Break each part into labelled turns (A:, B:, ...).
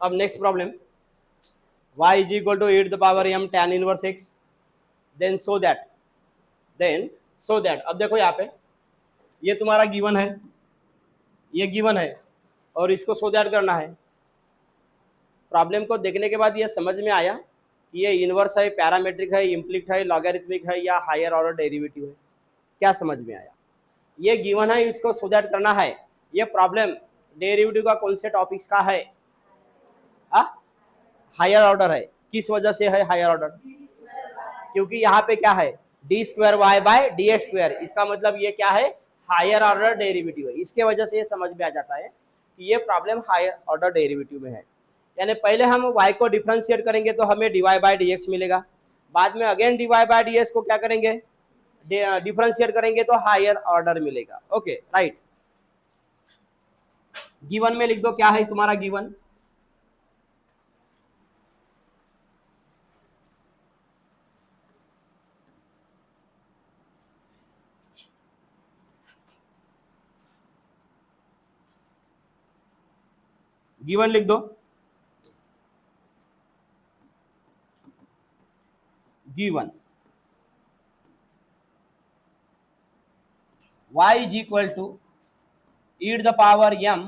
A: अब next problem, y is equal to e to the power m tan inverse x, then so that अब देखो यहाँ पे ये तुम्हारा गिवन है, ये गिवन है और इसको सो दैट करना है। प्रॉब्लम को देखने के बाद ये समझ में आया कि ये इनवर्स है, पैरामेट्रिक है, इम्प्लिट है, लॉगरिथमिक है या हायर ऑर्डर डेरिवेटिव है? क्या समझ में आया? ये गिवन है, इसको सो दैट करना है। ये प्रॉब्लम डेरिवेटिव का कौन से टॉपिक्स का है? हायर ऑर्डर है। किस वजह से है हायर ऑर्डर? क्योंकि यहाँ पे क्या है, d square y by d x square, इसका मतलब ये क्या है, हायर ऑर्डर डेरिवेटिव है। इसके वजह से ये समझ में आ जाता है कि ये प्रॉब्लम हायर ऑर्डर डेरिवेटिव में है। यानी पहले हम y को डिफरेंशिएट करेंगे तो हमें dy बाय डी एक्स मिलेगा, बाद में again dy by d x को क्या करेंगे, डिफरेंशिएट करेंगे तो हायर ऑर्डर मिलेगा। Okay right. गिवन में लिख दो, क्या है तुम्हारा गिवन? गिवन लिख दो, given y is equal to e to the power m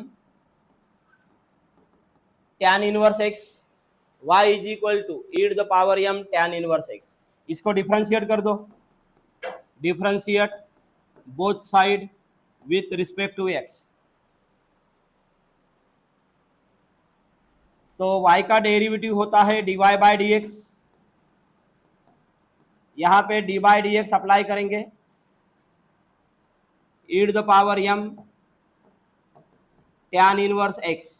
A: tan inverse x, y is equal to e to the power m tan inverse x। इसको डिफरेंशिएट कर दो, differentiate both side with respect to x। तो y का derivative होता है dy by d x, यहाँ पे d by d x apply करेंगे, e to the power m tan inverse x।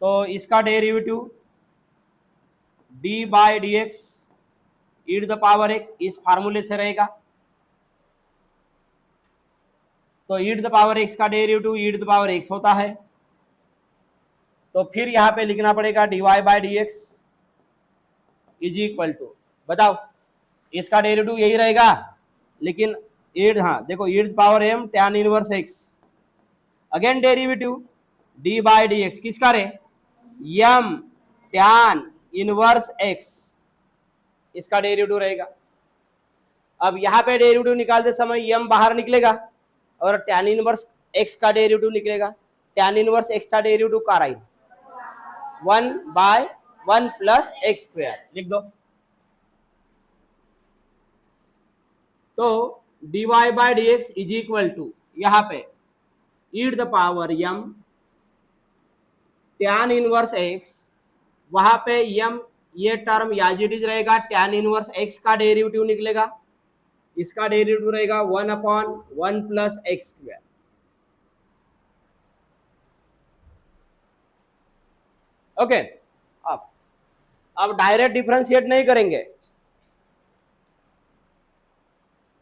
A: तो इसका derivative d by d x e to the power x इस फार्मूले से रहेगा। तो e to the power x का derivative e to the power x होता है। तो फिर यहाँ पे लिखना पड़ेगा dy by d x is equal to, बताओ इसका डेरिवेटिव यही रहेगा, लेकिन हाँ देखो e to the power m tan inverse x, again derivative d by d x किसका रे, m tan इनवर्स x, इसका डेरिवेटिव रहेगा। अब यहाँ पे डेरिवेटिव निकालते समय m बाहर निकलेगा और tan इनवर्स x का डेरिवेटिव निकलेगा। tan इनवर्स x का डेरिवेटिव का right 1 by 1 plus x square लिख दो। तो dy by d x is equal to यहाँ पे e to the power m tan inverse x, वहां पे m ये टर्म याज इट इज रहेगा, tan इनवर्स x का डेरिवेटिव निकलेगा, इसका डेरिवेटिव रहेगा 1/1 प्लस एक्स स्क्वायर। ओके अब डायरेक्ट डिफरेंशिएट नहीं करेंगे,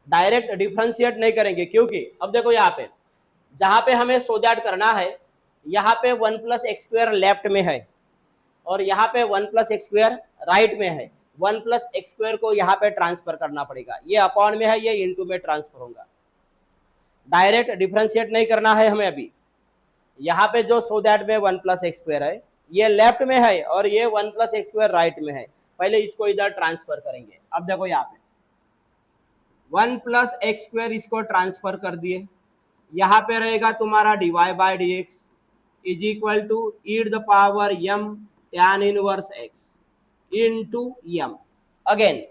A: डायरेक्ट डिफरेंशिएट नहीं करेंगे क्योंकि अब देखो यहाँ पे जहां पे हमें सो दैट करना है, यहाँ पे 1 प्लस एक्स स्क्वायर लेफ्ट में है और यहाँ पे 1 प्लस एक्स स्क्वायर राइट में है। 1 प्लस एक्स स्क्वायर को यहाँ पे ट्रांसफर करना पड़ेगा, ये अपॉन में है, ये इनटू में ट्रांसफर होगा। डायरेक्ट डिफरेंशिएट नहीं करना है हमें अभी। यहाँ पे जो सो दैट में 1 प्लस एक्स स्क्वायर है ये लेफ्ट में है और ये 1 प्लस एक्स स्क्वायर राइट में है, पहले इसको इधर ट्रांसफर करेंगे। अब देखो यहाँ पे 1 प्लस एक्स स्क्वायर इसको ट्रांसफर कर दिए, यहाँ पे रहेगा तुम्हारा dy by d x is equal to e to the power m tan inverse x into m। Again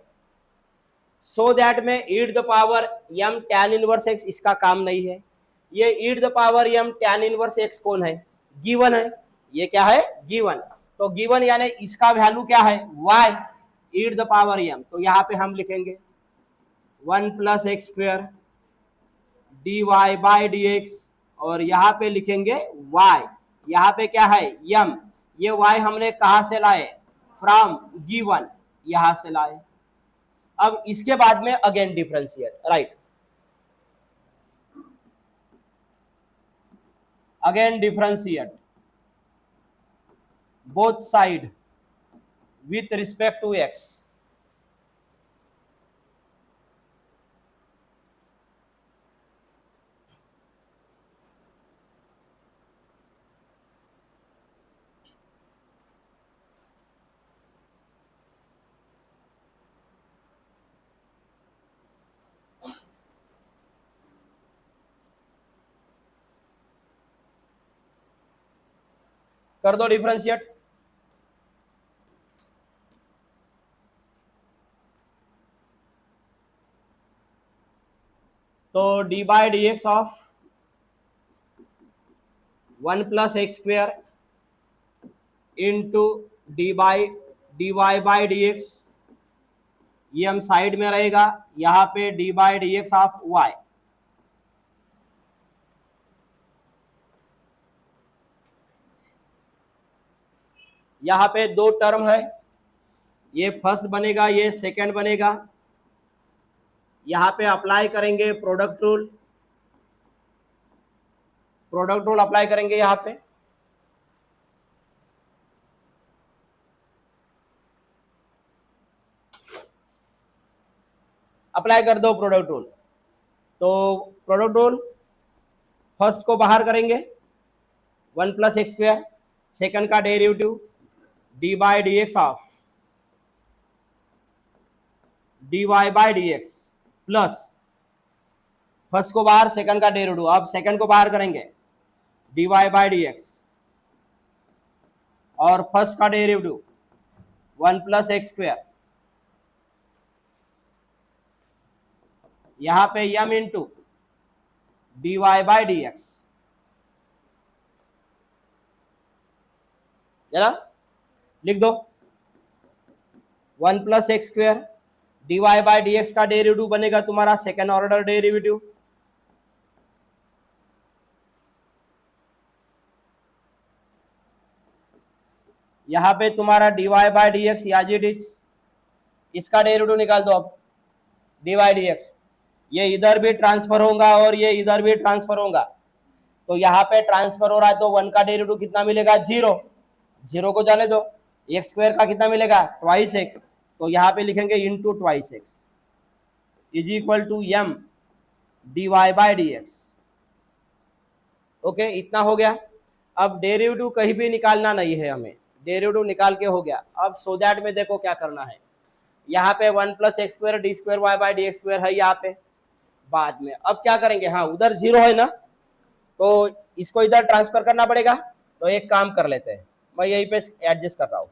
A: so that में e to the power m tan inverse x इसका काम नहीं है, ये e to the power m tan inverse x कौन है, given है, ये क्या है गिवन। तो गिवन यानी इसका वैल्यू क्या है y e to the power m, तो यहाँ पे हम लिखेंगे 1 plus x square dy by d x और यहाँ पे लिखेंगे y, यहाँ पे क्या है m, ये y हमने कहा से लाए, फ्रॉम गिवन, यहां से लाए। अब इसके बाद में again differentiate, right, again differentiate both side with respect to x। कर दो डिफरेंशिएट। तो d by d x of 1 plus x square into d y by d x, ये हम साइड में रहेगा, यहाँ पे d by d x of y. यहाँ पे दो टर्म है, ये फर्स्ट बनेगा, ये सेकंड बनेगा। यहाँ पे अप्लाई करेंगे प्रोडक्ट रूल, अप्लाई करेंगे यहाँ पे। अप्लाई कर दो प्रोडक्ट रूल। तो प्रोडक्ट रूल फर्स्ट को बाहर करेंगे 1 प्लस एक्स स्क्वायर, सेकंड का derivative d by d x of d y by d x plus first को बाहर, सेकंड का डेरिवेटिव। अब सेकंड को बाहर करेंगे d y by d x और फर्स्ट का डेरिवेटिव 1 प्लस एक्स स्क्वायर, यहां पे m into d y by d x. जरा लिख दो 1 plus x square, d y by d x का डेरिवेटिव बनेगा तुम्हारा सेकेंड ऑर्डर डेरिवेटिव, यहां पे तुम्हारा d y by d x as it is, इसका डेरिवेटिव निकाल दो। अब डी वाई डी एक्स, ये इधर भी ट्रांसफर होगा और ये इधर भी ट्रांसफर होगा, तो यहाँ पे ट्रांसफर हो रहा है तो 1 का डेरिवेटिव कितना मिलेगा, 0। 0 को जाने दो, एक्स स्क्वायर का कितना मिलेगा, ट्वाइस एक्स, तो यहाँ पे लिखेंगे into twice x is equal to m d y by d x. Okay, इतना हो गया। अब डेरिवेटिव कहीं भी निकालना नहीं है हमें, डेरिवेटिव निकाल के हो गया। अब सो दैट में देखो क्या करना है, यहाँ पे 1 plus x square d square y by d x square है यहाँ पे बाद में। अब क्या करेंगे, हाँ उधर 0 है ना, तो इसको इधर ट्रांसफर करना पड़ेगा। तो एक काम कर लेते हैं, मैं यहीं पे एडजस्ट कर रहा हूं।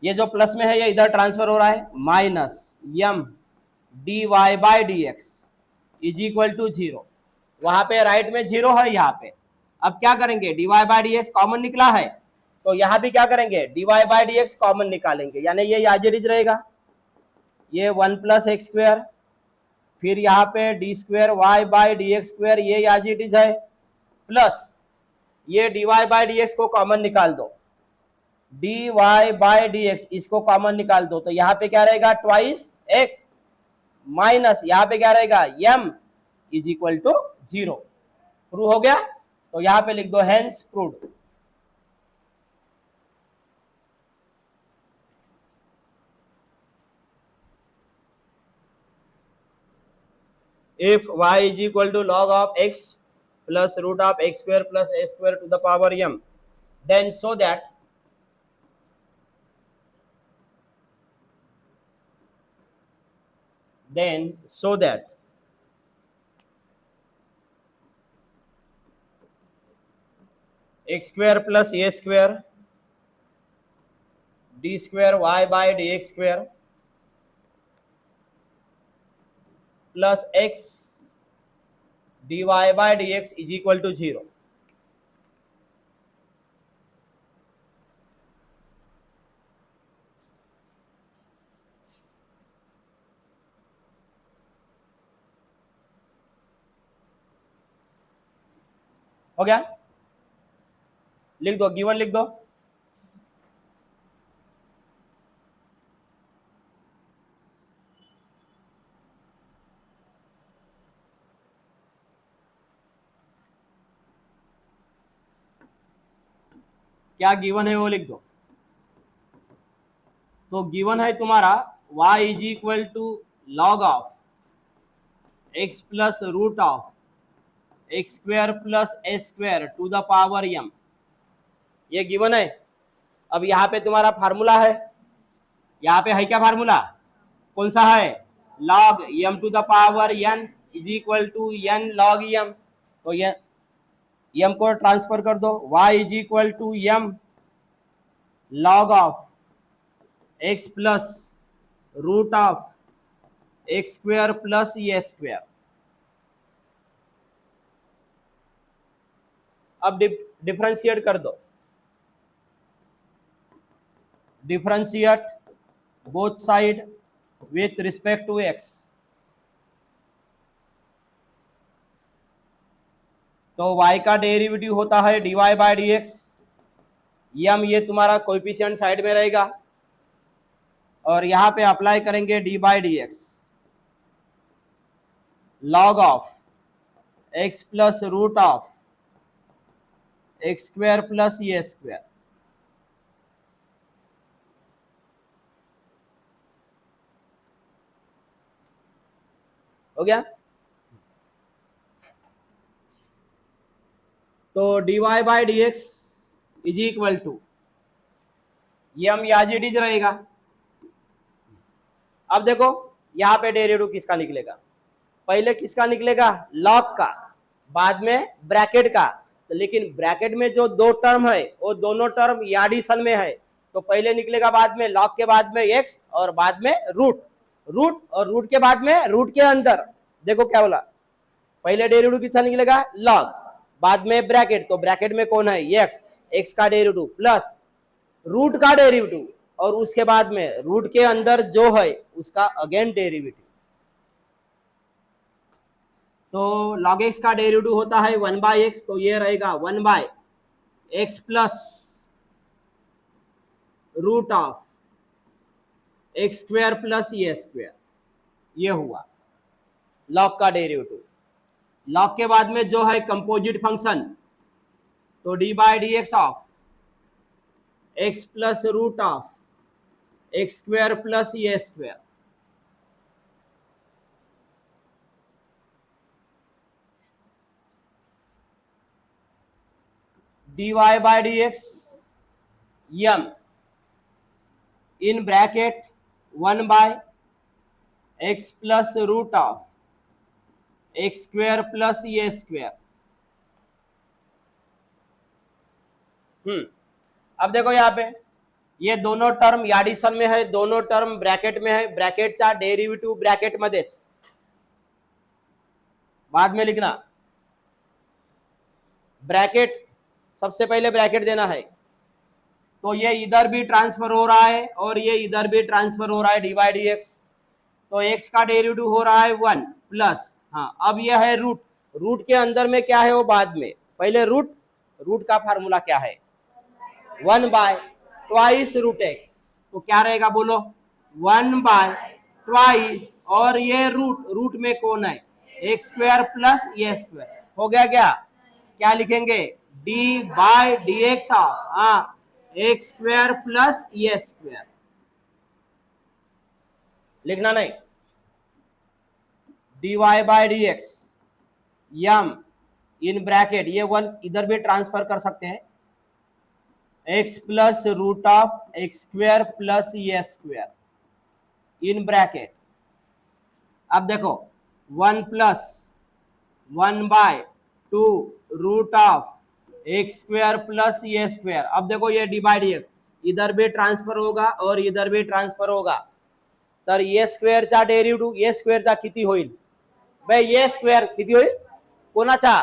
A: ये जो प्लस में है ये इधर ट्रांसफर हो रहा है, minus m d y by d x is equal to 0। वहां पे राइट में 0 है यहाँ पे। अब क्या करेंगे, d y by d x common निकला है, तो यहाँ भी क्या करेंगे, d y by d x common निकालेंगे, यानी ये एज इट इज रहेगा, ये 1 प्लस एक्स स्क्वायर, फिर यहाँ पे d square y by d x square, ये एज इट इज है, प्लस ये d y by d x को कॉमन निकाल दो, d y by d x इसको कॉमन निकाल दो, तो यहाँ पे क्या रहेगा, ट्वाइस एक्स, माइनस यहाँ पे क्या रहेगा, m is equal to 0। Prove हो गया, तो यहाँ पे लिख दो hence proved. If y is equal to log of x plus root of x square plus a square to the power m, then so that x square plus a square d square y by dx square plus x dy by dx is equal to 0। हो गया, लिख दो, given लिख दो। क्या given है वो लिख दो। तो गिवन है तुम्हारा y is equal to log of x plus root of x square plus a square to the power m, ये गिवन है। अब यहाँ पे तुम्हारा फार्मूला है, यहाँ पे है क्या फार्मूला, कौन सा है, log m to the power n is equal to n log m, तो ये एम को ट्रांसफर कर दो, y is equal to m log of x plus root of x square plus a square. अब differentiate कर दो, differentiate both side with respect to x, तो y का डेरिवेटिव होता है dy by d x, m ये तुम्हारा coefficient side में रहेगा, और यहां पे अप्लाई करेंगे d by d x log of x plus root of x square plus a square. हो गया? तो d y by d x is equal to m as it is रहेगा। अब देखो यहां पे डेरिवेटिव किसका निकलेगा, पहले किसका निकलेगा, लॉग का, बाद में ब्रैकेट का, तो लेकिन ब्रैकेट में जो दो टर्म है वो दोनों टर्म एडिशन में है, तो पहले निकलेगा बाद में लॉग के बाद में एक्स और बाद में रूट, रूट और रूट के बाद में रूट के अंदर, देखो क्या बोला, पहले डेरिवेटिव किसका निकलेगा, लॉग, बाद में ब्रैकेट, तो ब्रैकेट में कौन है, एक्स, एक्स का डेरिवेटिव प्लस रूट का डेरिवेटिव, और उसके बाद में रूट के अंदर जो है उसका अगेन डेरिवेटिव। तो log x का डेरिवेटिव होता है 1 बाई एक्स, तो ये रहेगा 1 by x plus root of x square plus a square, ये हुआ log का डेरिवेटिव। log के बाद में जो है कंपोजिट फंक्शन, तो d by d x of x plus root of x square plus a square. dy by dx m in bracket 1 by x plus root of x square plus a square। अब देखो यहाँ पे ये दोनों term addition में है, दोनों term bracket में है, ब्रॅकेटचा डेरिव्हेटिव्ह ब्रॅकेट मध्येच, बाद में लिखना ब्रैकेट, सबसे पहले ब्रैकेट देना है, तो ये इधर भी ट्रांसफर हो रहा है और ये इधर भी ट्रांसफर हो रहा है डी बाई डी एक्स, तो एक्स का डेरिवेटिव हो रहा है 1 प्लस, हाँ अब ये है रूट, रूट के अंदर में क्या है वो बाद में, पहले रूट, रूट का फार्मूला क्या है 1 बाय ट्वाइस रूट एक्स, तो क्या रहेगा बोलो 1 बाय ट्वाइस, और ये रूट, रूट में कौन है x square plus a square, हो गया क्या, क्या लिखेंगे डी बाई डी एक्स, हाँ x square plus a square, लिखना नहीं, d y by d x m in bracket, ये 1 इधर भी ट्रांसफर कर सकते हैं, x plus root of x square plus a square in bracket. अब देखो 1 plus 1 by 2 root of x square plus a square. अब देखो ये डी बाई डी एक्स इधर भी ट्रांसफर होगा और इधर भी ट्रांसफर होगा, तर ए स्क्वेअरचा डेरिव्हेटिव्ह ए स्क्वेअरचा किती होईल, भाई ए स्क्वेअर किती होईल, कोणाचा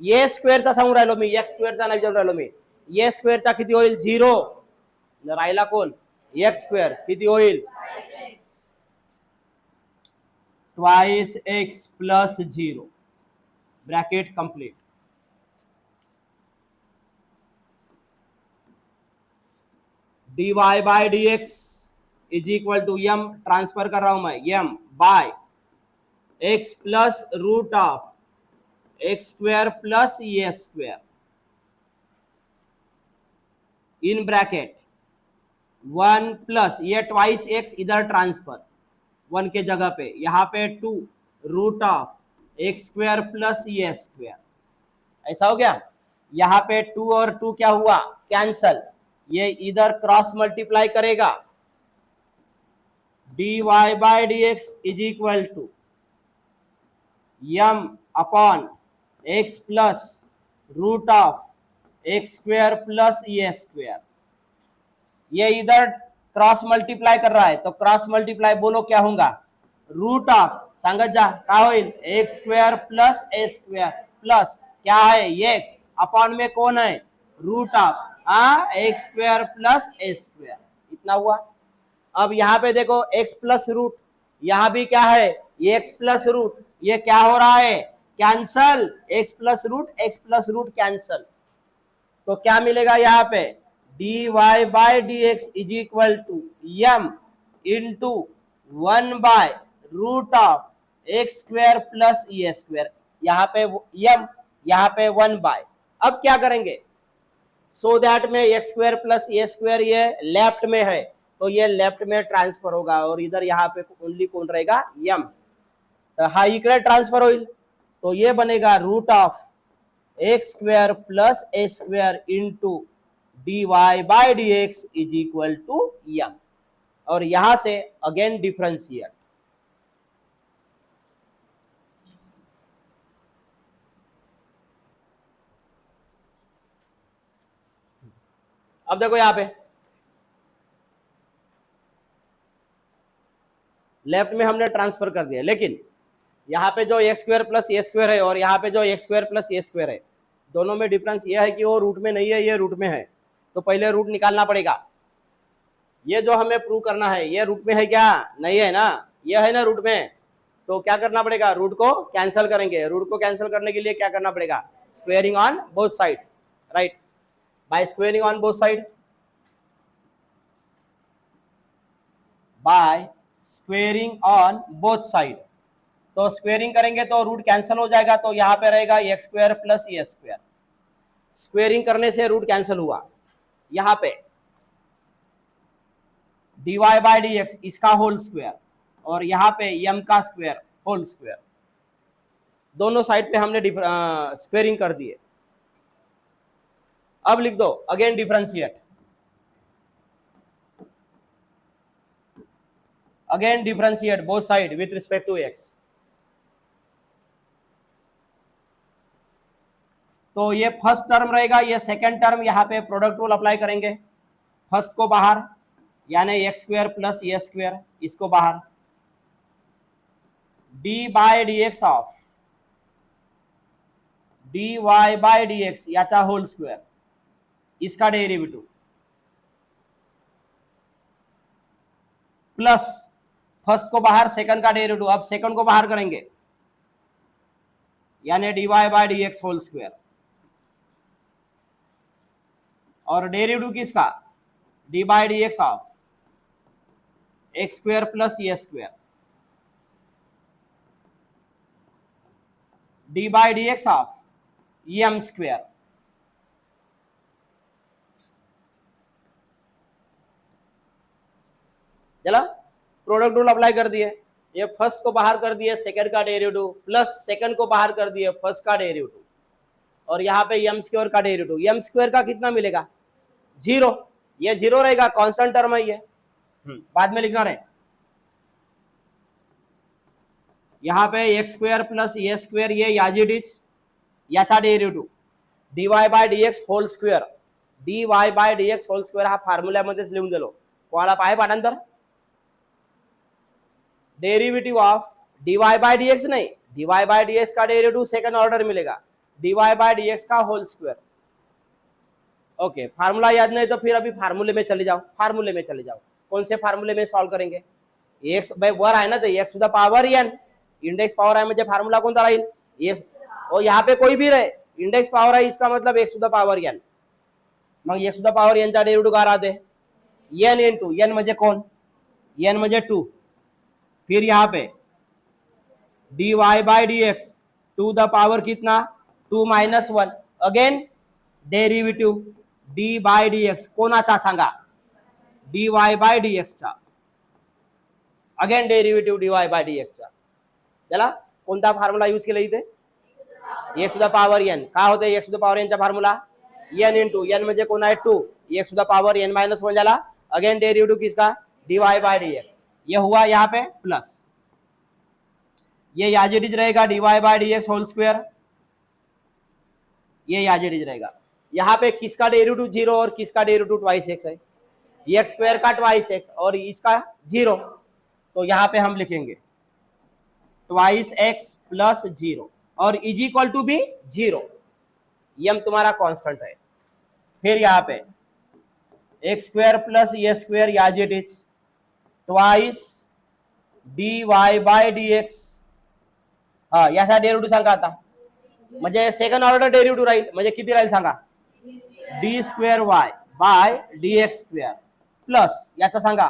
A: ए स्क्वेअरचा सांगून राहिलो मी, एक्स स्क्वेअरचा नाही सांगून राहिलो मी, ए स्क्वेअरचा किती होईल 0, राहिला कोण एक्स स्क्वेअर, किती होईल twice x plus 0, bracket complete. D y by d x is equal to m, transfer कर रहा हूं मैं, m by x plus root of x square plus a square in bracket 1 plus, ये twice x इधर transfer 1 के जगह पे, यहाँ पे 2 root of x square plus a square, ऐसा हो गया। यहाँ पे 2 और 2 क्या हुआ कैंसल, ये इधर क्रॉस मल्टीप्लाई करेगा, d y by d x is equal to m upon x plus root of x square plus a square. ये इधर क्रॉस मल्टीप्लाई कर रहा है तो क्रॉस मल्टीप्लाई बोलो क्या होगा, रूट ऑफ सांगत जा का होईल x square plus a square plus क्या है एक्स अपॉन में कौन है root of x square plus a square, इतना हुआ। अब यहाँ पे देखो x प्लस रूट, यहाँ भी क्या है x प्लस रूट, ये क्या हो रहा है cancel, x plus root cancel. तो क्या मिलेगा यहाँ पे dy by d x is equal to m into 1 by root of x square plus a square, यहाँ पे यम यहाँ पे 1 बाय। अब क्या करेंगे सो दैट में x square plus a square ये लेफ्ट में है तो ये लेफ्ट में ट्रांसफर होगा और इधर यहाँ पे ओनली कौन रहेगा यम, तो हाँ इक्वल ट्रांसफर होईल तो ये बनेगा root of x square plus a square into d y by d x is equal to m, और यहां से अगेन डिफरेंशिएट। अब देखो यहां पे लेफ्ट में हमने ट्रांसफर कर दिया, लेकिन यहाँ पे जो x square plus a square है और यहाँ पे जो x square plus a square है दोनों में डिफरेंस ये है कि वो रूट में नहीं है ये रूट में है, तो पहले रूट निकालना पड़ेगा। ये जो हमें प्रूव करना है ये रूट में है क्या, नहीं है ना, ये है ना रूट में, तो क्या करना पड़ेगा रूट को कैंसिल करेंगे। रूट को कैंसिल करने के लिए क्या करना पड़ेगा squaring on both side, right, by squaring on both side, by squaring on both side. तो स्क्वेयरिंग करेंगे तो रूट कैंसिल हो जाएगा, तो यहाँ पे रहेगा x square plus a square, squaring करने से रूट कैंसिल हुआ। यहाँ पे dy बाय डी एक्स इसका होल स्क्वायर और यहाँ पे m का स्क्वायर होल स्क्वायर, दोनों साइड पे हमने स्क्वेयरिंग कर दिए। अब लिख दो again differentiate, again differentiate both side with respect to x। तो ये फर्स्ट टर्म रहेगा, ये सेकंड टर्म, यहाँ पे प्रोडक्ट रूल अप्लाई करेंगे, फर्स्ट को बाहर यानी x square plus a square, इसको बाहर d by d x of d y by d x याचा होल स्क्वायर, इसका डेरिवेटिव प्लस फर्स्ट को बाहर सेकंड का डेरिवेटिव, अब सेकंड को बाहर करेंगे यानी d y by d x whole square, और डेरिवेटिव किसका d by d x of x square plus a square d by d x of m square. चला प्रोडक्ट रूल अप्लाई कर दिए, ये फर्स्ट को बाहर कर दिए सेकंड का डेरिवेटिव प्लस सेकंड को बाहर कर दिए फर्स्ट का डेरिवेटिव, और यहाँ पे एम स्क्वायर का डेरिवेटिव, एम स्क्वायर का कितना मिलेगा जीरो, ये जीरो रहेगा कांस्टेंट टर्म है ये, बाद में लिखना रहे। यहाँ पे x square plus a square ये याजिडिच याचा derivative d y by d x whole square, d y by d x whole square हा फॉर्म्युल्यामध्येच लिहून दिलो, कोणाला पाहे पाठांतर derivative of d y by d x नहीं, d y by d x का डेरिवेटिव सेकंड ऑर्डर मिलेगा d y by d x का होल स्क्वायर। ओके फार्मूला याद नहीं तो फिर अभी फार्मूले में चले जाओ, फार्मूले में चले जाओ, कौन से फार्मूले में सॉल्व करेंगे, एक्स बाय वर आहे ना, तो x to the power n index power आहे म्हणजे फार्मूला कोणता राहील एक्स, और यहाँ पे कोई भी रहे इंडेक्स पावर है इसका मतलब x to the power n, मग x to the power n चा डेरिवेटिव काय राहते एन इंटू एन म्हणजे कोण एन म्हणजे 2, फिर यहाँ पे d y by d x to the power कितना 2 minus 1, again derivative d by d x कोणाचा सांगा d y by d x चा, again derivative d y by d x चा। चला कोणता फॉर्म्युला यूज केला इथे x to the power n, काय होते x to the power n चा फॉर्म्युला एन इंटू एन म्हणजे कोण आहे 2, x to the power N minus 1 झाला, अगेन डेरिवेटिव किसका d y by d x, ये हुआ यहाँ पे प्लस, ये याज इट इज रहेगा dy by d x whole square, ये याज इट इज रहेगा। यहाँ पे किसका डेरिवेटिव 0 और किसका डेरिवेटिव ट्वाइस एक्स है, एक्स स्क्वायर का ट्वाइस एक्स और इसका 0, तो यहाँ पे हम लिखेंगे ट्वाइस एक्स प्लस 0 और इज इक्वल टू भी 0, यम तुम्हारा कांस्टेंट है। फिर यहाँ पे x square plus a square याज it is twice D y by d x, हा याचा डेरिव्हेटिव्ह सांगा आता, म्हणजे सेकंड ऑर्डर डेरिव्हेटिव्ह राहील, म्हणजे किती राहील सांगा, d square y by d x square plus याचा सांगा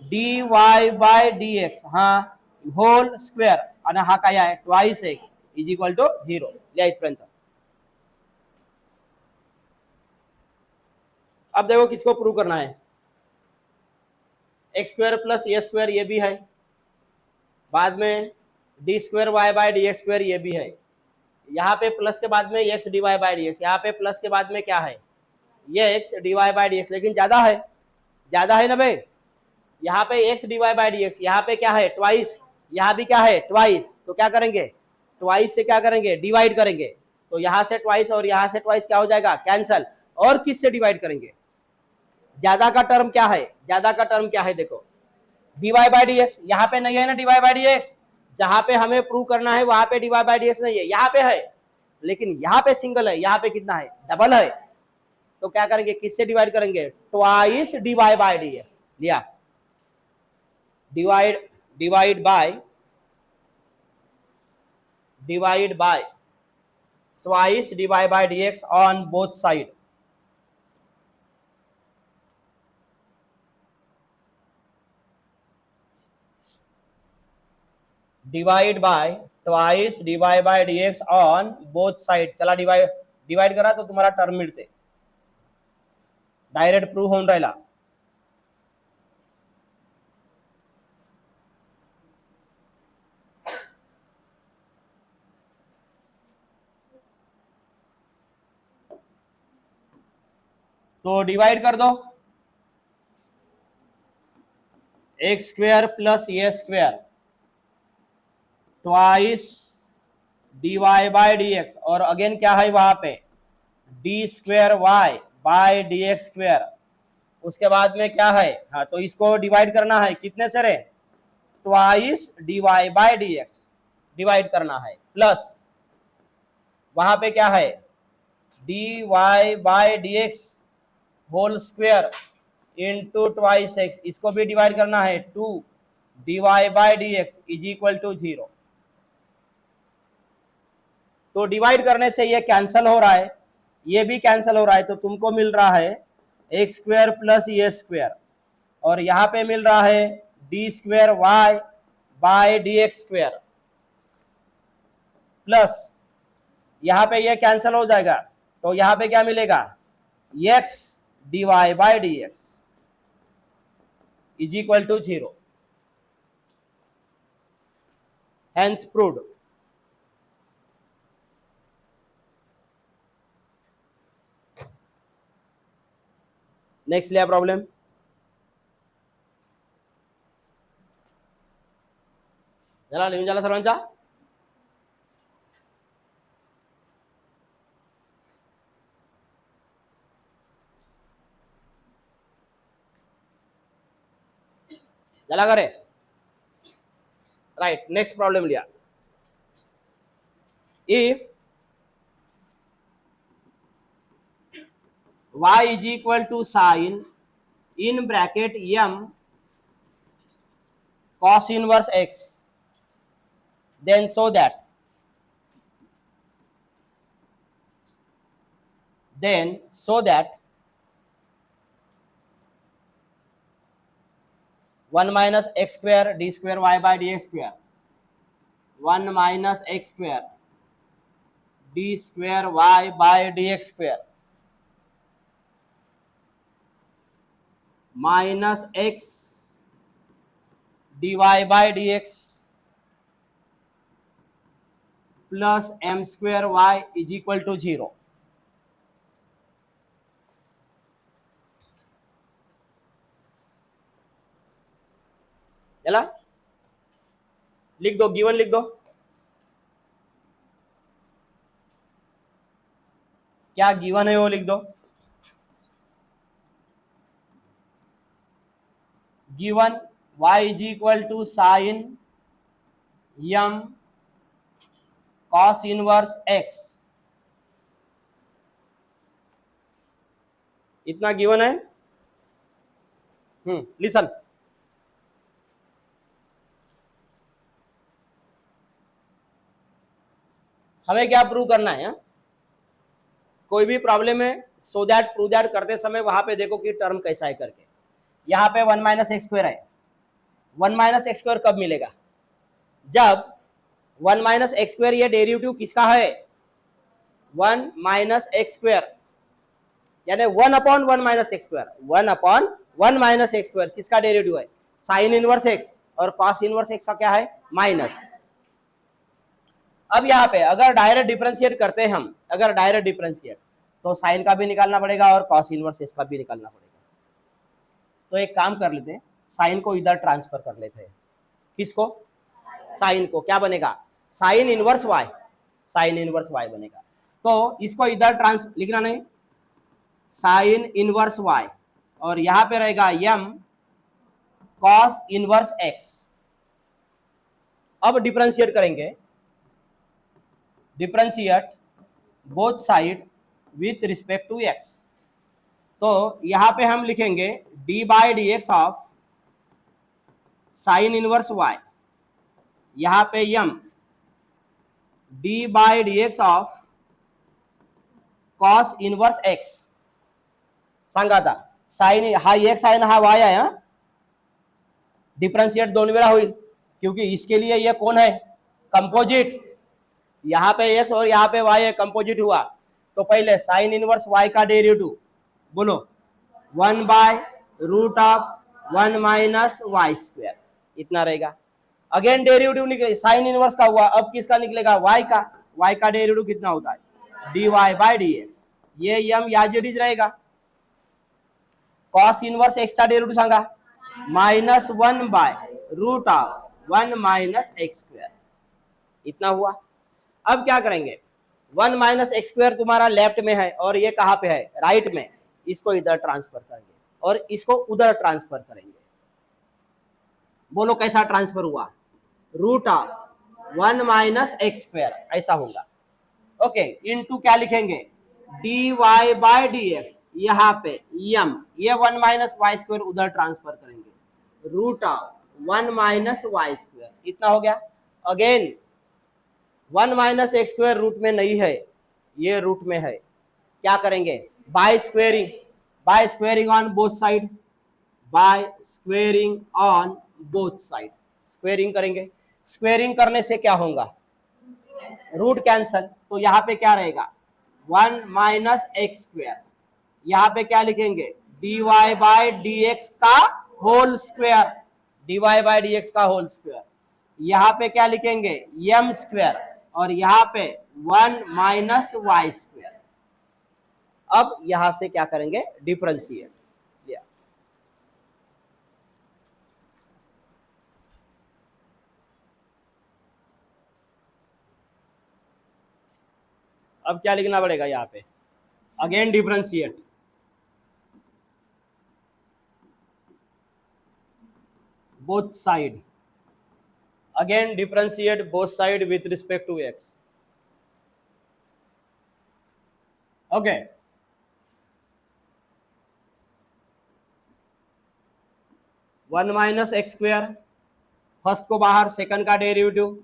A: d y by d x हा होल स्क्वेअर आणि हा काय आहे twice x is equal to 0, लिहा इथपर्यंत। अब देखो किसको प्रूव करना है, x square plus a square ये भी है, बाद में d square y by d x square ये भी है, यहाँ पे प्लस के बाद में x d y by d x, यहाँ पे प्लस के बाद में क्या है ये x d y by d x, लेकिन ज्यादा है ना भाई, यहाँ पे x d y by d x, यहाँ पे क्या है ट्वाइस, यहाँ भी क्या है ट्वाइस, तो क्या करेंगे ट्वाइस से क्या करेंगे डिवाइड करेंगे, तो यहाँ से ट्वाइस और यहाँ से ट्वाइस क्या हो जाएगा कैंसल, और किस से डिवाइड करेंगे, ज्यादा का टर्म क्या है, ज्यादा का टर्म क्या है देखो dy बाय डी एक्स, यहाँ पे नहीं है ना dy बाय डी एक्स, जहां पे हमें प्रूव करना है वहां पे dy बाय डी एक्स नहीं है, यहाँ पे है, लेकिन यहाँ पे सिंगल है, यहाँ पे कितना है डबल है, तो क्या करेंगे किससे डिवाइड करेंगे twice dy by d x, लिया divide by twice dy by d x on both side, divide by twice dy by d x on both side, चला डिवाइड करा तो तुम्हाला टर्म मिळते, डायरेक्ट प्रूव्ह होऊन राहिला। तो डिवाइड कर दो, x square plus a square twice d y by d x, और अगेन क्या है वहां पे d square y by d x square, उसके बाद में क्या है हाँ तो इसको डिवाइड करना है कितने से रे twice d y by d x divide करना है, प्लस वहां पे क्या है d y by d x whole square into twice x, इसको भी डिवाइड करना है 2 d y by d x is equal to 0, तो डिवाइड करने से ये कैंसल हो रहा है, ये भी कैंसल हो रहा है, तो तुमको मिल रहा है x square plus a square, और यहाँ पे मिल रहा है d square y by d x square, plus यहाँ पे ये कैंसल हो जाएगा, तो यहाँ पे क्या मिलेगा x d y by d x is equal to 0, hence proved. Next लिया प्रॉब्लेम, चला लिहून झाला सर्वांचा, चला करे राइट। नेक्स्ट प्रॉब्लम लिया, if y is equal to sin in bracket m cos inverse x, then so that 1 minus x square d square y by dx square, 1 minus x square d square y by dx square minus x dy by dx plus m square y is equal to 0। चला लिख दो, given लिख दो, क्या given है वो लिख दो। Given y is equal to sine m cos inverse x, इतना गिवन है। लिसन, हमें क्या प्रूव करना है? कोई भी प्रॉब्लम है सो दैट प्रूव दैट करते समय वहां पे देखो कि टर्म कैसा है करके। यहाँ पे 1 माइनस एक्स स्क्वायर है, 1 माइनस एक्स स्क्वायर कब मिलेगा? जब 1 माइनस एक्स स्क्वायर ये डेरिवेटिव किसका है? 1 माइनस एक्स स्क्वायर, यानी 1 upon 1 minus x square, 1 upon 1 minus x square किसका डेरिवेटिव है? साइन इनवर्स एक्स, और कॉस इनवर्स एक्स का क्या है? माइनस। अब यहाँ पे अगर डायरेक्ट डिफरेंशिएट करते हैं हम, अगर डायरेक्ट डिफरेंशिएट तो साइन का भी निकालना पड़ेगा और कॉस इनवर्स एक्स का भी निकालना पड़ेगा। तो एक काम कर लेते हैं, साइन को इधर ट्रांसफर कर लेते हैं। किसको? साइन को। क्या बनेगा? Sine inverse y, sine inverse y बनेगा। तो इसको इधर लिखना नहीं, साइन इनवर्स वाई, और यहां पे रहेगा m कॉस इनवर्स x। अब डिफरेंशिएट करेंगे, differentiate both side with respect to x। तो यहां पे हम लिखेंगे d by d x of sine inverse y, यहां पे m d by d x of cos inverse x। सांगा था साइन हा x साइन हा y आहे, डिफरेंशिएट दोन वेळा होईल, क्योंकि इसके लिए ये कौन है? कंपोजिट। यहाँ पे x और यहाँ पे y है, कंपोजिट हुआ। तो पहले साइन इनवर्स y का डेरिवेटिव बोलो, 1 by root of 1 minus y square, इतना रहेगा। अगेन डेरिवेटिव निकले, साइन इनवर्स का हुआ, अब किसका निकलेगा? y का। y का डेरिवेटिव कितना होता है? dy बाई डी एक्स, ये m याजिडीज रहेगा। कॉस इनवर्स x का डेरिवेटिव सांगा, -1 by root of 1 minus x square, इतना हुआ। अब क्या करेंगे? 1 माइनस एक्स स्क्वायर तुम्हारा लेफ्ट में है और ये कहां पे है? राइट में। इसको इधर ट्रांसफर करेंगे और इसको उधर ट्रांसफर करेंगे। बोलो कैसा ट्रांसफर हुआ? Root of 1 minus x square ऐसा होगा। ओके, इनटू क्या लिखेंगे? dy बाय डी एक्स, यहाँ पे m, ये 1 माइनस वाई स्क्वायर उधर ट्रांसफर करेंगे, root of 1 minus y square, इतना हो गया। Again 1 minus x square root में नहीं है, ये रूट में है। क्या करेंगे? By squaring, by squaring on both side, by squaring on both side, squaring करेंगे। स्क्वेयरिंग करने से क्या होगा? रूट कैंसल, तो यहाँ पे क्या रहेगा? 1 माइनस एक्स स्क्वायर, यहाँ पे क्या लिखेंगे? dy बाय डी एक्स का whole square, dy by d x का होल स्क्वायर। यहाँ पे क्या लिखेंगे? m स्क्वायर, और यहाँ पे 1 माइनस वाई स्क्वायर। अब यहां से क्या करेंगे? डिफरेंशिएट लिया। अब क्या लिखना पड़ेगा यहाँ पे? Again differentiate, both side, again differentiate both side with respect to x। Okay, one minus x square, first को बाहर, सेकंड का डेरिवेटिव,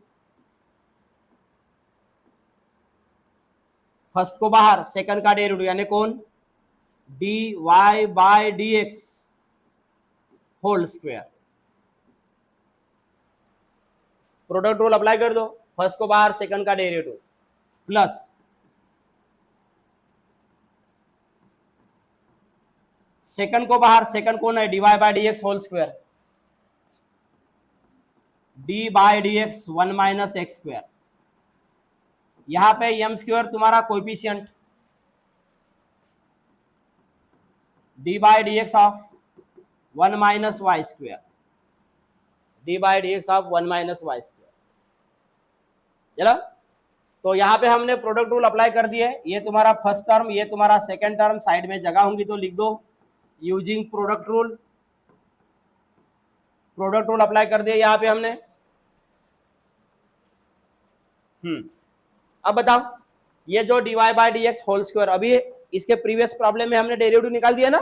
A: फर्स्ट को बाहर, सेकंड का डेरिवेटिव यानी कौन? dy by d x whole square. Product rule apply कर दो, फर्स्ट को बाहर, सेकंड का डेरिवेटिव, प्लस सेकंड को बाहर, सेकंड कौन है? dy by d x whole square, d by d x 1 minus x square. यहां पे m स्क्वायर तुम्हारा coefficient, d by d x of 1 minus y square, d by d x of 1 minus y square. चलो, तो यहाँ पे हमने product rule apply कर दिए। ये तुम्हारा फर्स्ट टर्म, ये तुम्हारा सेकंड टर्म, साइड में जगह होंगी तो लिख दो using product rule. Product rule apply कर दिया यहाँ पे हमने। अब बताओ, ये जो dy by d x whole square, अभी इसके प्रीवियस प्रॉब्लम में हमने डेरिवेटिव निकाल दिया ना,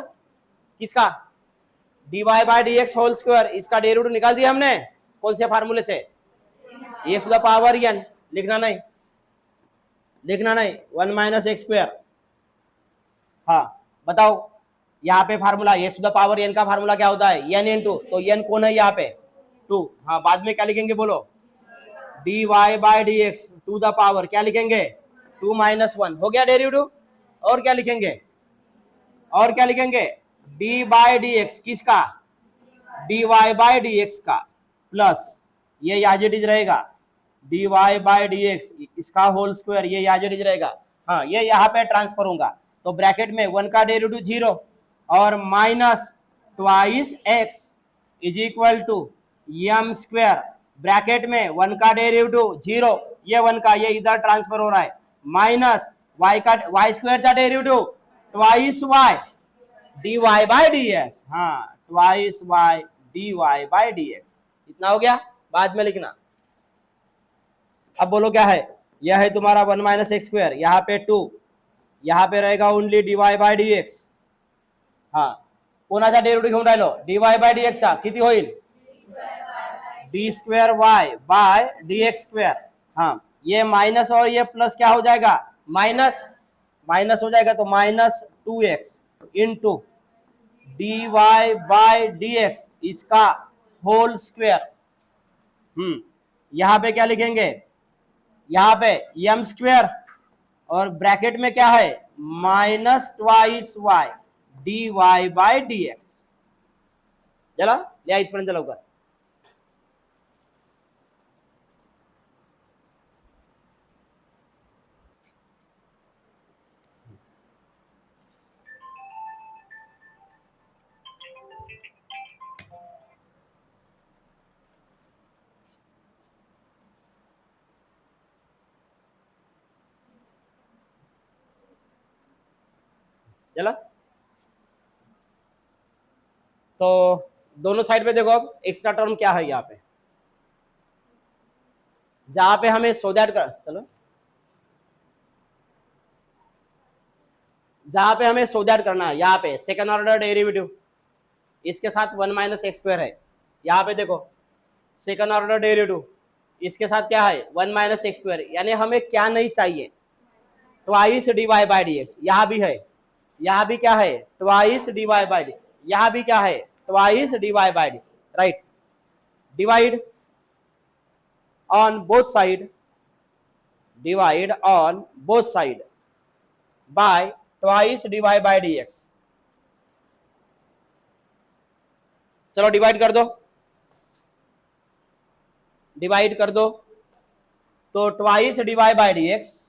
A: किसका, dy by d x whole square, इसका डेरिवेटिव निकाल दिया हमने कौन से फार्मूले से, x to the power n, लिखना नहीं, लिखना नहीं, 1 माइनस एक्स स्क्वायर। हाँ बताओ, यहाँ पे formula x to the power n का फार्मूला क्या होता है, n इन टू, तो n कौन है यहाँ पे 2। हाँ बाद में क्या लिखेंगे बोलो, dy by d x to the power क्या लिखेंगे 2 माइनस 1, हो गया डेरिवेटिव। और क्या लिखेंगे, और क्या लिखेंगे, डी बाई डी एक्स किसका, dy बाई डी एक्स का, प्लस ये याजिटिज रहेगा dy बाई डी एक्स इसका होल स्क्वायर, ये याजिटिज रहेगा। हाँ ये यहाँ पे ट्रांसफर होगा, तो ब्रैकेट में 1 का डेरिवेटिव 0 और minus twice x is equal to m square, bracket में 1 का डेरिवेटिव 0, ये 1 का, ये इधर ट्रांसफर हो रहा है, माइनस y का, y स्क्वायर का derivative twice y dy by d x, हाँ twice y dy by d x, इतना हो गया, बाद में लिखना। अब बोलो क्या है, यह है तुम्हारा 1 माइनस एक्स स्क्वायर, यहाँ पे 2, यहाँ पे रहेगा only dy by d x. हाँ कोणाचा डेरिवेटिव घेऊन राहिलो, dy बाई डी एक्स चा किती होईल, d square y by d x square. हाँ ये माइनस और ये प्लस क्या हो जाएगा, माइनस, माइनस हो जाएगा, तो minus 2x into d y by d x इसका होल स्क्वायर। यहाँ पे क्या लिखेंगे, यहाँ पे एम स्क्वायर और ब्रैकेट में क्या है minus twice y d y by d x. चला लिया इथपर्यंत लवकर। चला, तो दोनों साइड पे देखो, अब एक्स्ट्रा टर्म क्या है यहाँ पे, जहां पे हमें सो दैट कर, चलो जहां पे हमें सो दैट करना है, यहाँ पे सेकंड ऑर्डर डेरिवेटिव इसके साथ 1 माइनस एक्स स्क्वायर है, यहाँ पे देखो सेकंड ऑर्डर डेरिवेटिव इसके साथ क्या है 1 माइनस एक्स स्क्वायर, यानी हमें क्या नहीं चाहिए, twice d y by d x, यहाँ भी है, यहाँ भी क्या है twice d y by d, यहाँ भी क्या है twice d y by d, right, divide on both side, divide on both side by twice d y by d x. चलो डिवाइड कर दो, डिवाइड कर दो, तो twice d y by d x,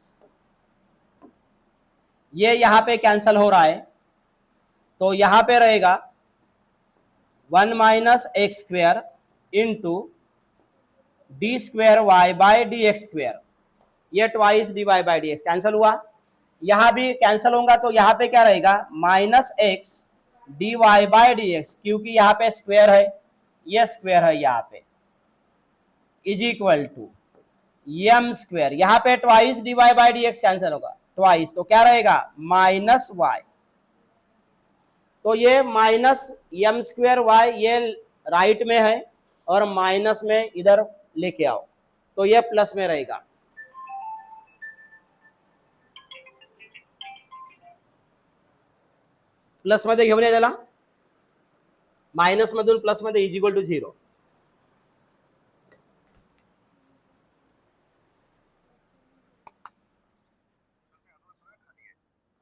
A: ये यहां पे कैंसल हो रहा है, तो यहां पे रहेगा 1 minus x square into d square y by d x square, ये twice d y by d x cancel हुआ, यहां भी कैंसल होगा, तो यहां पे क्या रहेगा minus x d y by d x, क्योंकि यहाँ पे स्क्वायर है, ये स्क्वायर है यहाँ पे, is equal to m square, यहाँ पे twice d y by d x cancel होगा, ट्वाइस, तो क्या रहेगा माइनस वाई, तो ये माइनस एम स्क्वायर वाई ये राइट में है और माइनस में इधर लेके आओ, तो ये प्लस में रहेगा, प्लस मध्ये घेऊन या त्याला, मायनस मधून प्लस मध्ये इज इक्वल टू 0,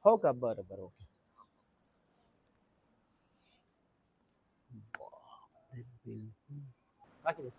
A: हो का, बरं बरं, ओके, बाकी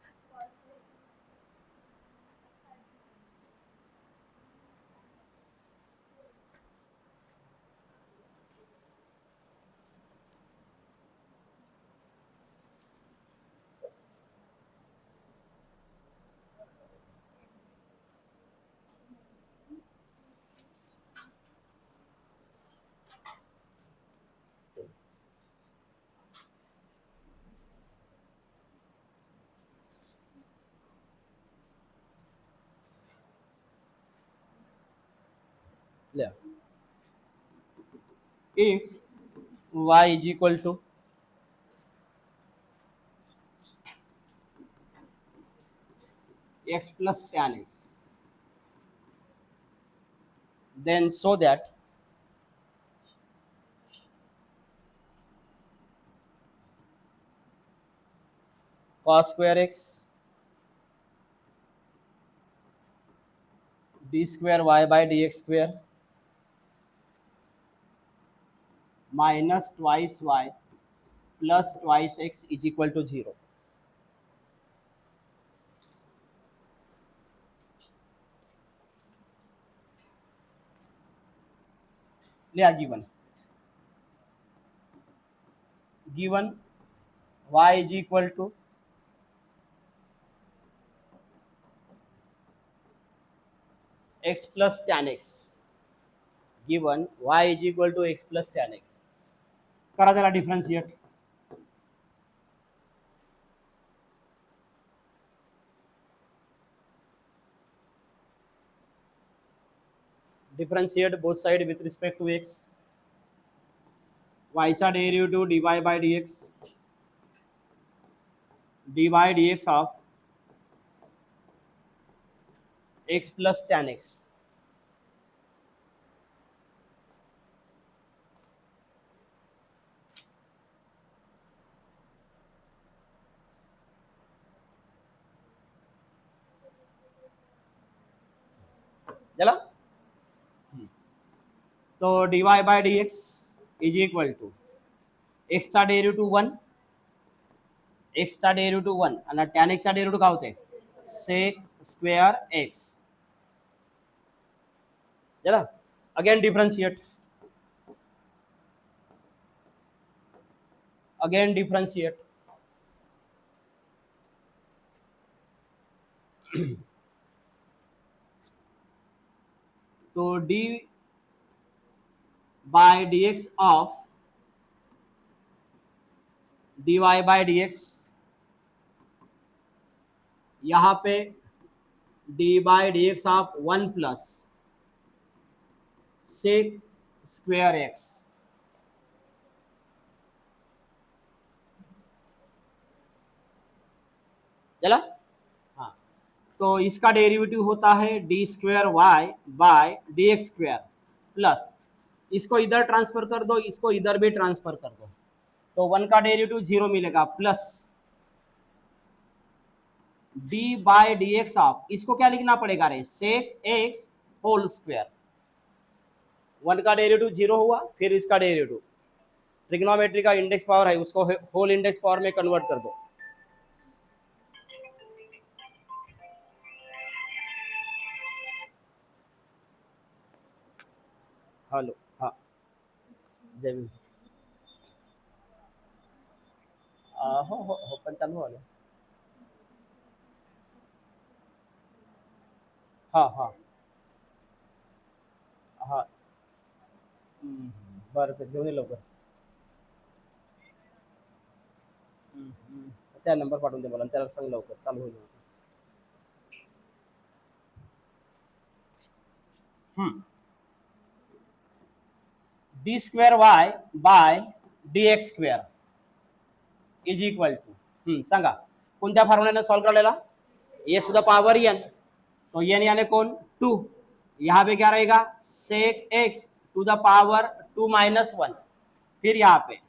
A: ले if y is equal to x plus tan x, then so that cos square x d square y by dx square minus twice y plus twice x is equal to 0. लिया given y is equal to x plus tan x, given y is equal to x plus tan x. करा जरा differentiate. Differentiate both side with respect to x. Y चा derivative dy by dx, dy dx of x plus tan x. चला, तो dy by dx is equal to x चा derivative 1, x चा derivative 1 आणि tan x चा derivative काय होते sec square x. चला, अगेन डिफरेंशिएट, अगेन डिफरेंशिएट. तो dy by dx of dy by dx, यहाँ पे dy by dx ऑफ 1 प्लस sec स्क्वायर x. चला, हाँ, तो इसका डेरिवेटिव होता है d square y by d x square plus इसको इधर ट्रांसफर कर दो, इसको इधर भी ट्रांसफर कर दो, तो 1 का डेरिवेटिव 0 मिलेगा plus d by d x of, इसको क्या लिखना पड़ेगा रे, सेक एक्स होल स्क्वायर. 1 का डेरिवेटिव 0 हुआ, फिर इसका डेरिवेटिव, ट्रिग्नोमेट्री का इंडेक्स पावर है उसको होल इंडेक्स पावर में कन्वर्ट कर दो. हेलो, हाँ, जमीन हो पण चालू झालं. हाँ हाँ हाँ, बरं ते घेऊन ये लवकर. त्या नंबर पाठवून दे मला आणि त्याला सांग लवकर चालू होईल. D square y by d x square is equal to, सांगा कोणत्या फॉर्म्युल्याने सॉल्व करायला, x to the power n, तो एन यानी कौन 2, यहाँ पे क्या रहेगा sec x to the power 2 minus 1, फिर यहाँ पे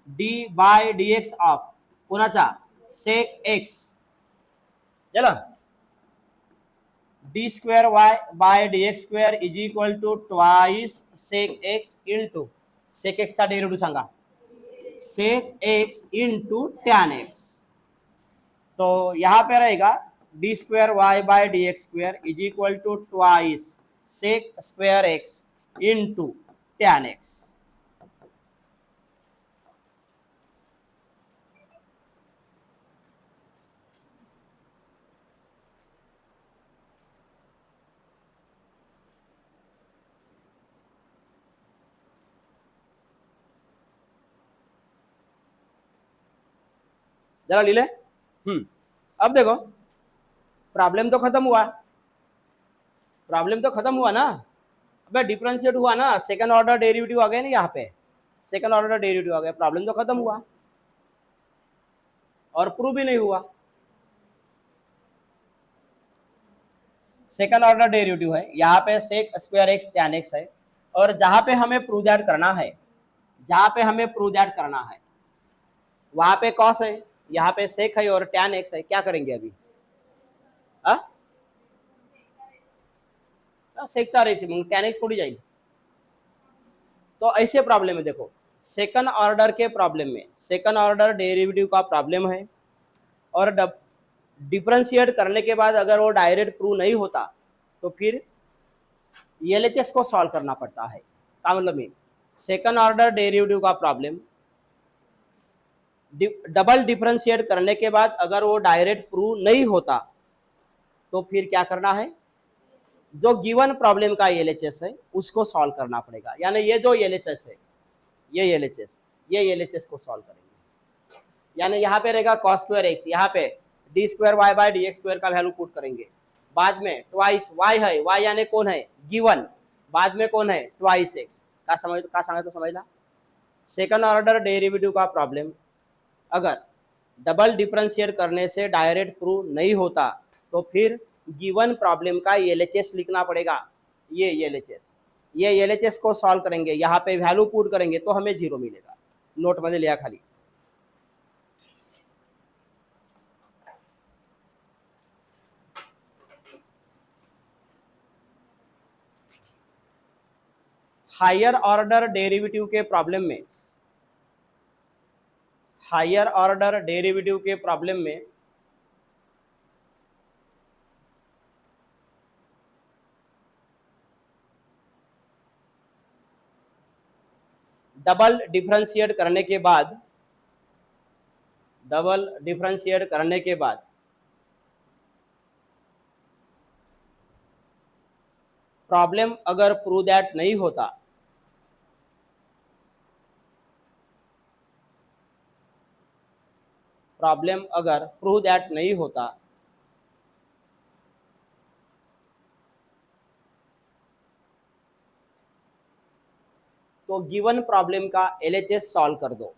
A: d by d x of कोणाचा सेक एक्स. चला, d square y by d x square is equal to twice sec x into sec x चा डेरिवेटिव सांगा sec x into tan x. तो यहाँ पे रहेगा d square y by d x square is equal to twice sec square x into tan x. जरा ले ले. अब देखो प्रॉब्लम तो खत्म हुआ, प्रॉब्लम तो खत्म हुआ ना. भाई डिफरेंशिएट हुआ ना, सेकंड ऑर्डर डेरिवेटिव आ गया ना, यहाँ पे सेकंड ऑर्डर डेरिवेटिव आ गया, प्रॉब्लम तो खत्म हुआ और प्रूव भी नहीं हुआ। सेकंड ऑर्डर डेरिवेटिव है, यहाँ पे sec square x tan x है, और जहां पे हमें प्रूव दैट करना है, जहां पे हमें प्रूव दैट करना है वहां पे कॉस है, यहाँ पे सेक है और टैन एक्स है, क्या करेंगे अभी? सेक 4 ऐसे टैन एक्स थोड़ी जाएगी। तो ऐसे प्रॉब्लम है, देखो सेकंड ऑर्डर के प्रॉब्लम में सेकंड ऑर्डर डेरिवेटिव का प्रॉब्लम है, और डिफरेंशिएट करने के बाद अगर वो डायरेक्ट प्रूव नहीं होता तो फिर एलएचएस को सॉल्व करना पड़ता है। का मतलब है सेकंड ऑर्डर डेरिवेटिव का प्रॉब्लम डबल डिफरेंशिएट करने के बाद अगर वो डायरेक्ट प्रूव नहीं होता तो फिर क्या करना है, जो गिवन प्रॉब्लम का एलएचएस है उसको सॉल्व करना पड़ेगा। यानी ये जो एलएचएस है, ये एलएचएस को सॉल्व करेंगे। यानी यहाँ पे रहेगा कॉस स्क्वायर एक्स, यहाँ पे d square y by d x square का वैल्यू पुट करेंगे, बाद में ट्वाइस वाई है, वाई यानी कौन है गिवन, बाद में कौन है ट्वाइस एक्स का समझला। सेकंड ऑर्डर डेरिवेटिव का प्रॉब्लम अगर डबल डिफरेंशिएट करने से डायरेक्ट प्रूव नहीं होता तो फिर गिवन प्रॉब्लम का एलएचएस लिखना पड़ेगा। ये एलएचएस को सॉल्व करेंगे, यहाँ पे वैल्यू पुट करेंगे तो हमें 0 मिलेगा। नोट मध्ये लिया खाली। हायर ऑर्डर डेरिवेटिव के प्रॉब्लम में डबल डिफरेंशिएट करने के बाद प्रॉब्लम अगर प्रूव दैट नहीं होता तो गिवन प्रॉब्लम का एलएचएस सॉल्व कर दो,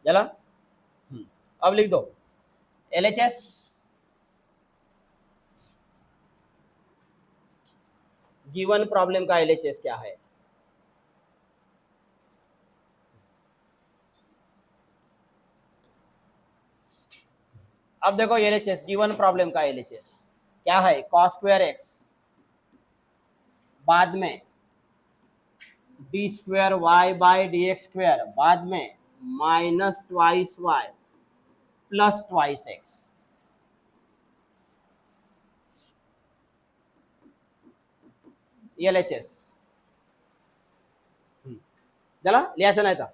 A: चला। अब लिख दो एलएचएस गिवन प्रॉब्लम का एलएचएस क्या है। अब देखो एलएचएस गिवन प्रॉब्लम का एलएचएस क्या है, cos स्क्वायर एक्स, बाद में d square y by d x square, बाद में minus twice y plus twice x. LHS चला लिहायचं नाही था।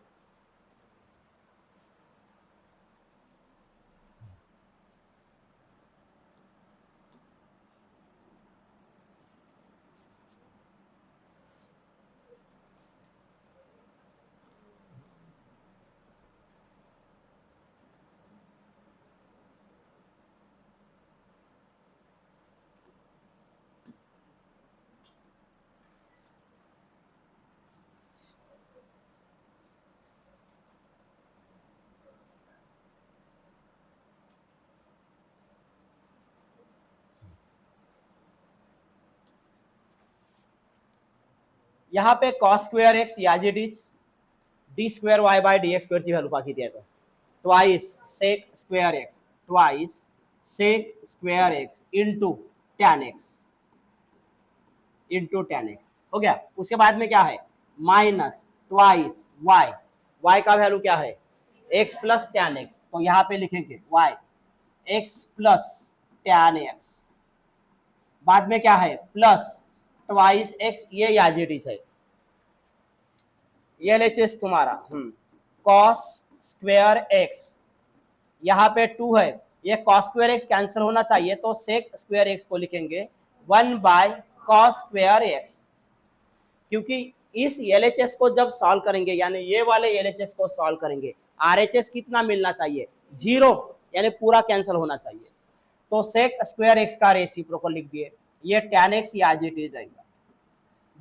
A: यहाँ पे cos square x as it is d square y by d x square ची व्हॅल्यू पाकिती आहे, twice sec square x into tan x हो गया। उसके बाद में क्या है माइनस ट्वाइस वाई का वैल्यू क्या है एक्स प्लस टैन एक्स, तो यहाँ पे लिखेंगे y x plus tan x, बाद में क्या है प्लस ट्वाइस एक्स, ये याजिटीज है। ये एलएचएस तुम्हारा cos स्क्वायर एक्स, यहाँ पे 2 है, ये cos स्क्वायर एक्स कैंसिल होना चाहिए तो सेक स्क्वायर एक्स को लिखेंगे 1 बाय cos स्क्वायर एक्स, क्योंकि इस LHS को जब सॉल्व करेंगे, यानी ये वाले LHS को सॉल्व करेंगे, RHS कितना मिलना चाहिए? 0, यानी पूरा कैंसिल होना चाहिए। तो सेक स्क्वायर एक्स का रेसिप्रोकल लिख दिए, ये tan x या एज इट इज रहेगा।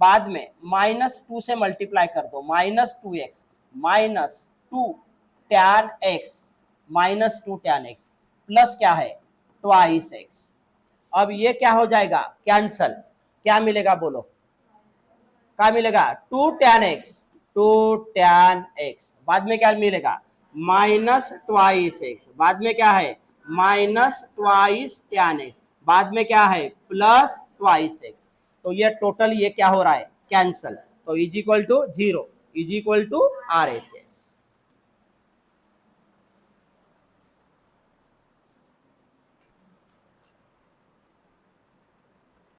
A: बाद में -2 से मल्टीप्लाई कर दो, -2x minus 2 tan x -2 tan x plus क्या है? Twice x। अब ये क्या हो जाएगा? कैंसल। क्या मिलेगा बोलो? क्या मिलेगा? 2 tan x, 2 tan x। बाद में क्या मिलेगा? Minus twice x। बाद में क्या है? Minus twice tan x। बाद में क्या है? Plus twice x। तो ये टोटल ये क्या हो रहा है? कैंसल। तो is equal to 0, is equal to RHS।